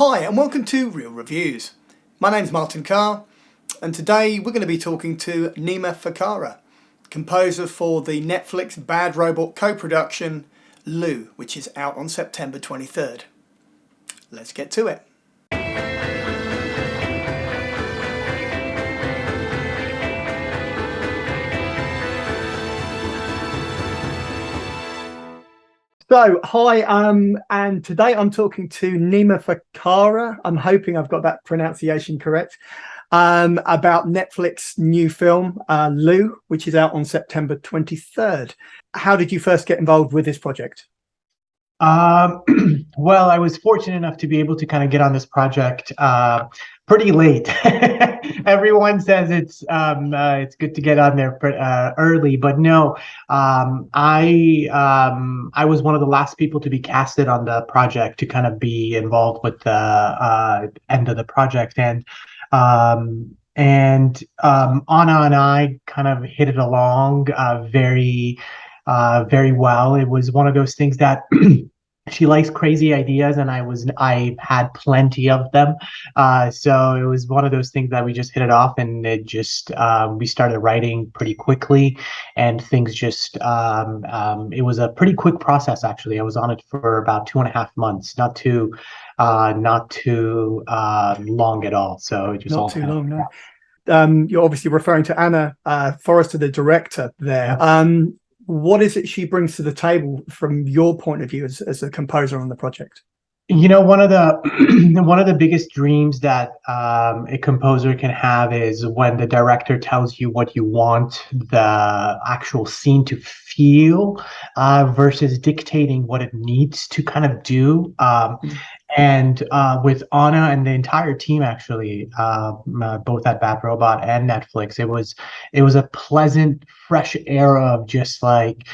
Hi and welcome to Real Reviews. My name's Martin Carr and today we're going to be talking to Nima Fakara, composer for the Netflix Bad Robot co-production Lou, which is out on September 23rd. Let's get to it. So, hi, and today I'm talking to Nima Fakara. I'm hoping I've got that pronunciation correct. About Netflix new film, Lou, which is out on September 23rd. How did you first get involved with this project? Well, I was fortunate enough to be able to kind of get on this project pretty late. Everyone says it's good to get on there early, but no, I was one of the last people to be casted on the project to kind of be involved with the end of the project, and Anna and I kind of hit it along very well. It was one of those things that she likes crazy ideas, and I had plenty of them. So it was one of those things that we just hit it off, and it just we started writing pretty quickly, and things just it was a pretty quick process actually. I was on it for about 2.5 months, not too long at all. So it just Not all too long, no. You're obviously referring to Anna Forrester, the director there. Yeah. What is it she brings to the table from your point of view as a composer on the project? You know, one of the one of the biggest dreams that a composer can have is when the director tells you what you want the actual scene to feel, versus dictating what it needs to kind of do. And with Anna and the entire team, actually, both at Bad Robot and Netflix, it was a pleasant, fresh era of just like,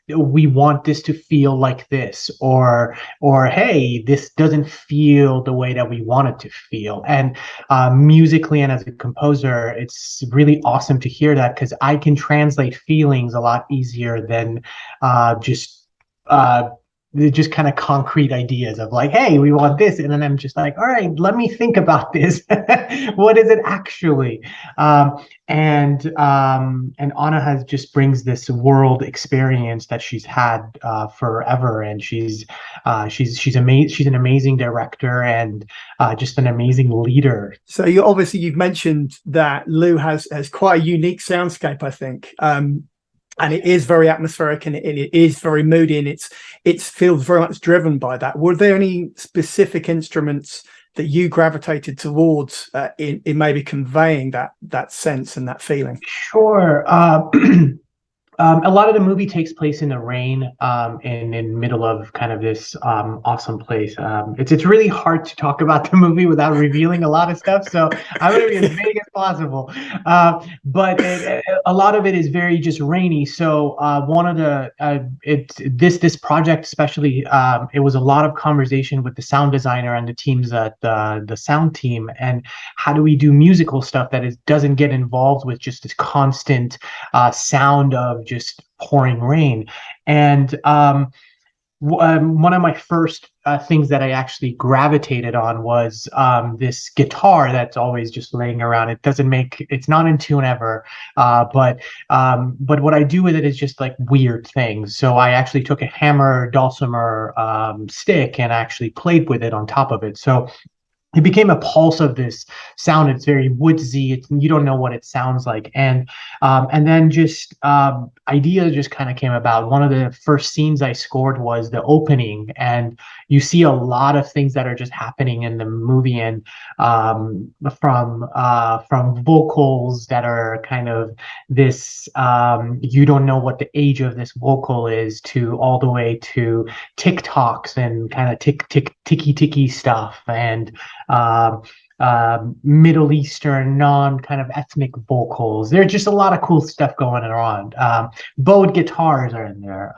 we want this to feel like this, or hey, this doesn't feel the way that we want it to feel. And musically and as a composer, it's really awesome to hear that, because I can translate feelings a lot easier than just kind of concrete ideas of like, hey, we want this, and then I'm just like, all right, let me think about this. What is it actually? And Anna has just brings this world experience that she's had forever, and she's amazing. She's an amazing director, and just an amazing leader. So you've mentioned that Lou has quite a unique soundscape, I think. And it is very atmospheric, and it is very moody, and it feels very much driven by that. Were there any specific instruments that you gravitated towards in maybe conveying that sense and that feeling? Sure. A lot of the movie takes place in the rain, in middle of kind of this awesome place. It's really hard to talk about the movie without revealing a lot of stuff, so I'm going to be as vague as possible. But a lot of it is very just rainy. So one of the this project especially, it was a lot of conversation with the sound designer and the teams at the sound team, and how do we do musical stuff that doesn't get involved with just this constant sound of just pouring rain. And one of my first things that I actually gravitated on was this guitar that's always just laying around. It's not in tune ever, but what I do with it is just like weird things. So I actually took a hammer dulcimer stick and actually played with it on top of it. So it became a pulse of this sound. It's very woodsy. You don't know what it sounds like, and then just ideas just kind of came about. One of the first scenes I scored was the opening, and you see a lot of things that are just happening in the movie, and from vocals that are kind of this, you don't know what the age of this vocal is, to all the way to TikToks and kind of ticky stuff, and Middle Eastern, non kind of ethnic vocals. There's just a lot of cool stuff going around. Bowed guitars are in there,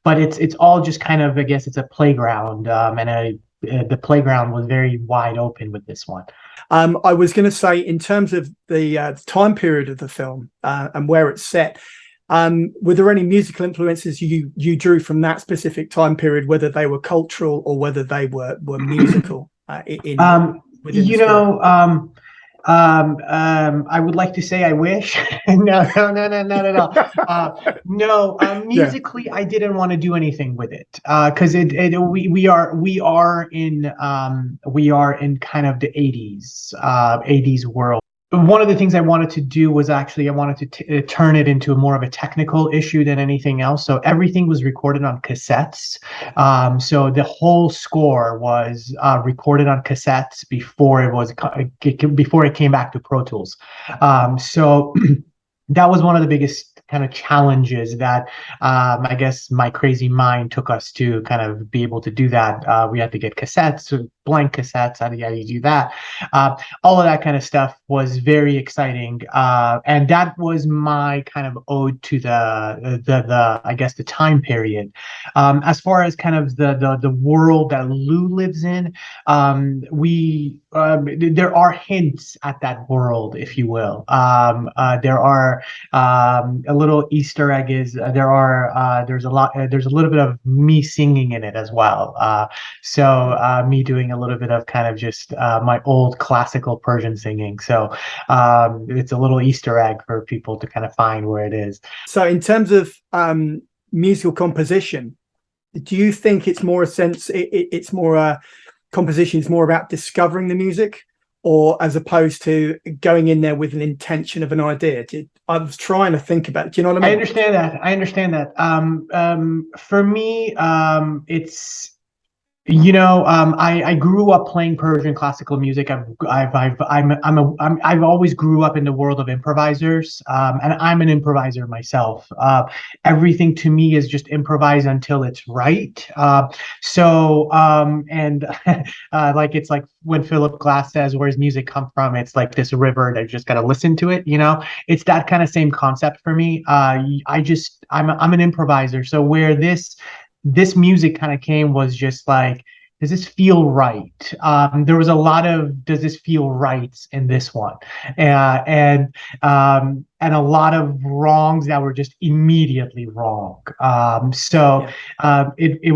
but it's all just kind of, I guess it's a playground, and the playground was very wide open with this one. I was going to say, in terms of the time period of the film and where it's set, Were there any musical influences you drew from that specific time period, whether they were cultural or whether they were musical within the You story? know, I would like to say I wish. No, no, no, no, not at all. No, Yeah. musically, I didn't want to do anything with it because we are in kind of the 80s world. One of the things I wanted to do was actually I wanted to turn it into more of a technical issue than anything else. So everything was recorded on cassettes. So the whole score was recorded on cassettes before it came back to Pro Tools. So that was one of the biggest kind of challenges that I guess my crazy mind took us to kind of be able to do that. We had to get cassettes, blank cassettes. How do you do that? All of that kind of stuff was very exciting, and that was my kind of ode to the I guess the time period. As far as kind of the world that Lou lives in, there are hints at that world, if you will. There are a little Easter egg is there's a little bit of me singing in it as well. So me doing a little bit of kind of just my old classical Persian singing. So it's a little Easter egg for people to kind of find where it is. So in terms of musical composition, do you think it's more it's more composition is more about discovering the music, or as opposed to going in there with an intention of an idea? I was trying to think about it. Do you know what I mean? I understand that. For me, it's, you know, I grew up playing Persian classical music. I've always grew up in the world of improvisers, and I'm an improviser myself. Everything to me is just improvise until it's right. Like it's like when Philip Glass says, "Where's music come from?" It's like this river that you just gotta listen to it. You know, it's that kind of same concept for me. I'm an improviser, so where this music kind of came was just like, does this feel right? There was a lot of does this feel right in this one, and a lot of wrongs that were just immediately wrong. It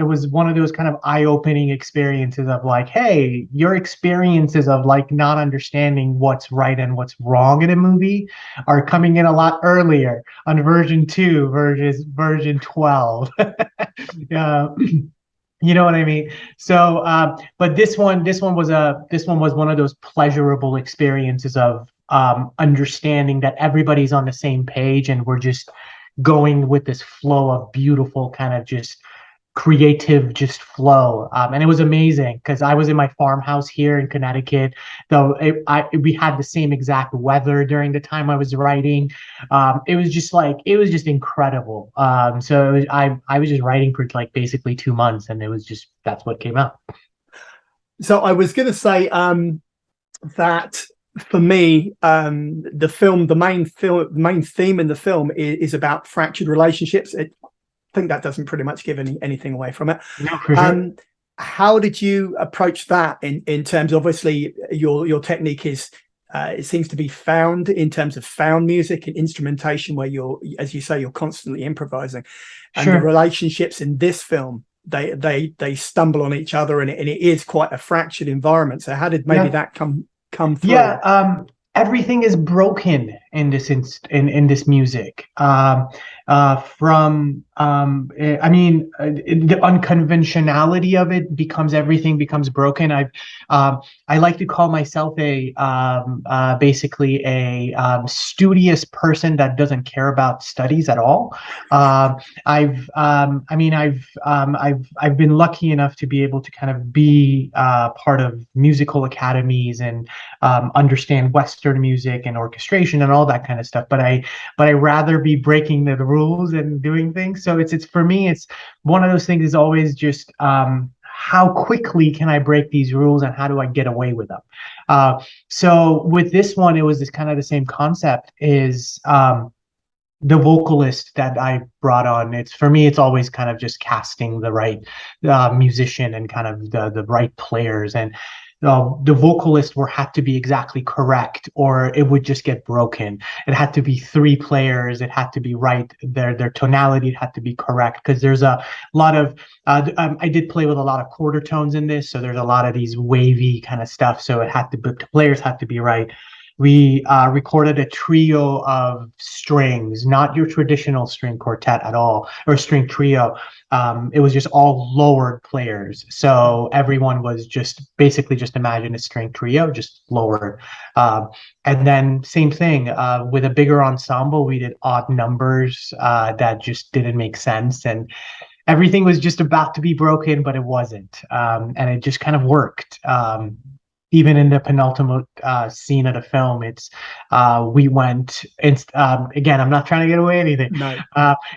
was one of those kind of eye-opening experiences of like, hey, your experiences of like not understanding what's right and what's wrong in a movie are coming in a lot earlier on version 2 versus version 12. You know what I mean? So, but this one was one of those pleasurable experiences of understanding that everybody's on the same page and we're just going with this flow of beautiful kind of just creative just flow. And it was amazing because I was in my farmhouse here in Connecticut, though we had the same exact weather during the time I was writing. It was just incredible. So I was just writing for like basically 2 months, and that's what came out. So I was going to say that for me, the main theme in the film is about fractured relationships. I think that doesn't pretty much give anything away from it. No, for sure. How did you approach that in terms of, obviously your technique is it seems to be found in terms of found music and instrumentation, where you're, as you say, you're constantly improvising, and Sure. the relationships in this film, they stumble on each other, and it is quite a fractured environment. So how did maybe that come through? Yeah, everything is broken in this music. The unconventionality of it everything becomes broken. I like to call myself basically a studious person that doesn't care about studies at all. I've been lucky enough to be able to kind of be part of musical academies and understand Western music and orchestration and all that kind of stuff. But I rather be breaking the rules and doing things. So it's for me, it's one of those things is always just how quickly can I break these rules and how do I get away with them? So with this one, it was this kind of the same concept is the vocalist that I brought on. For me, it's always kind of just casting the right musician and kind of the right players. And the vocalists had to be exactly correct, or it would just get broken. It had to be three players. It had to be right. Their tonality had to be correct, because there's a lot of I did play with a lot of quarter tones in this, so there's a lot of these wavy kind of stuff. So it had to be, the players had to be right. We recorded a trio of strings, not your traditional string quartet at all, or string trio. It was just all lowered players. So everyone was just basically, just imagine a string trio, just lowered. And then same thing with a bigger ensemble, we did odd numbers that just didn't make sense. And everything was just about to be broken, but it wasn't. And it just kind of worked. Even in the penultimate scene of the film, it's we went, again, I'm not trying to get away anything. No.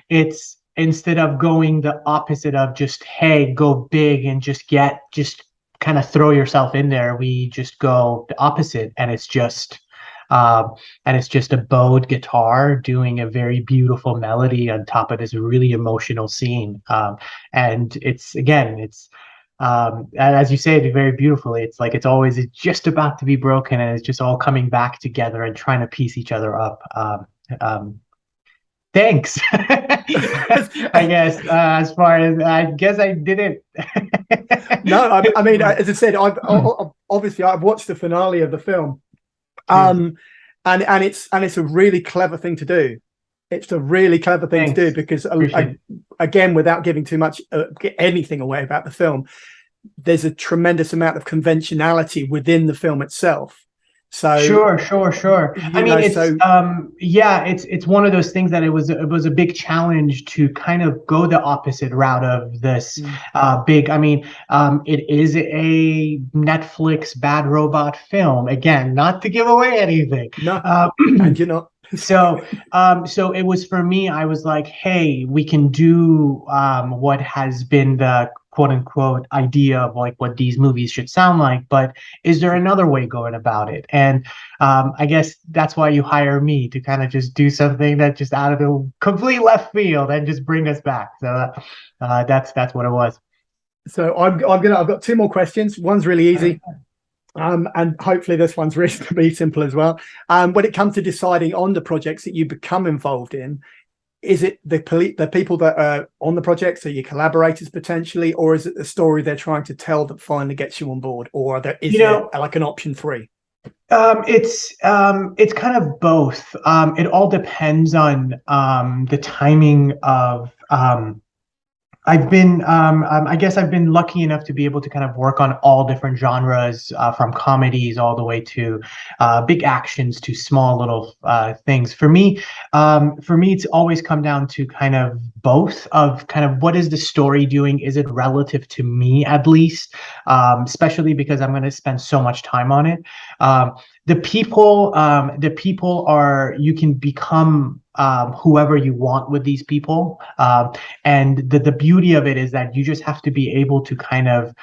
It's instead of going the opposite of just, hey, go big and just kind of throw yourself in there, we just go the opposite, and it's just a bowed guitar doing a very beautiful melody on top of this really emotional scene. And it's, again, it's as you say it very beautifully, it's like it's just about to be broken, and it's just all coming back together and trying to piece each other up. Thanks. I guess as far as I guess I didn't. No, I mean, as I said, I've obviously I've watched the finale of the film, and it's a really clever thing to do. It's a really clever thing to do, because again, without giving too much anything away about the film, there's a tremendous amount of conventionality within the film itself. So sure. I mean, it's one of those things that it was a big challenge to kind of go the opposite route of this big. I mean, it is a Netflix Bad Robot film. Again, not to give away anything. No, and you're not. So it was, for me, I was like, hey, we can do what has been the quote unquote idea of like what these movies should sound like, but is there another way going about it? And I guess that's why you hire me, to kind of just do something that just out of the complete left field and just bring us back. So that's what it was. So I've got two more questions. One's really easy. And hopefully this one's reasonably simple as well. When it comes to deciding on the projects that you become involved in, is it the people that are on the project, so your collaborators potentially, or is it the story they're trying to tell that finally gets you on board, or is there like an option 3? It's kind of both. It all depends on the timing of I guess I've been lucky enough to be able to kind of work on all different genres, from comedies all the way to big actions to small little things. For me, it's always come down to kind of both of kind of what is the story doing? Is it relative to me, at least? Especially because I'm going to spend so much time on it. The people are, you can become whoever you want with these people, and the beauty of it is that you just have to be able to kind of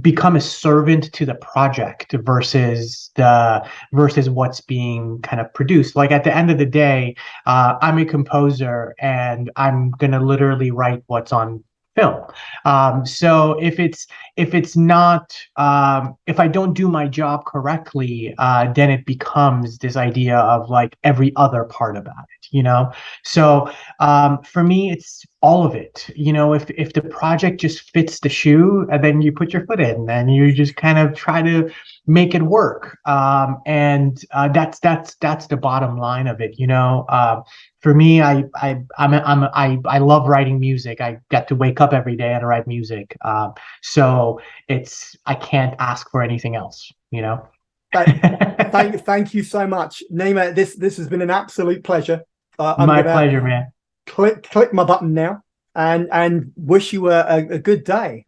become a servant to the project versus what's being kind of produced. Like at the end of the day, I'm a composer and I'm gonna literally write what's on film. So if it's not, if I don't do my job correctly, then it becomes this idea of like every other part about it, So for me, it's all of it. If the project just fits the shoe, and then you put your foot in, and you just kind of try to make it work. And that's the bottom line of it. For me, I love writing music. I get to wake up every day and write music. So I can't ask for anything else, Thank you so much, Nima. This has been an absolute pleasure. My pleasure, man. Click my button now and wish you a good day.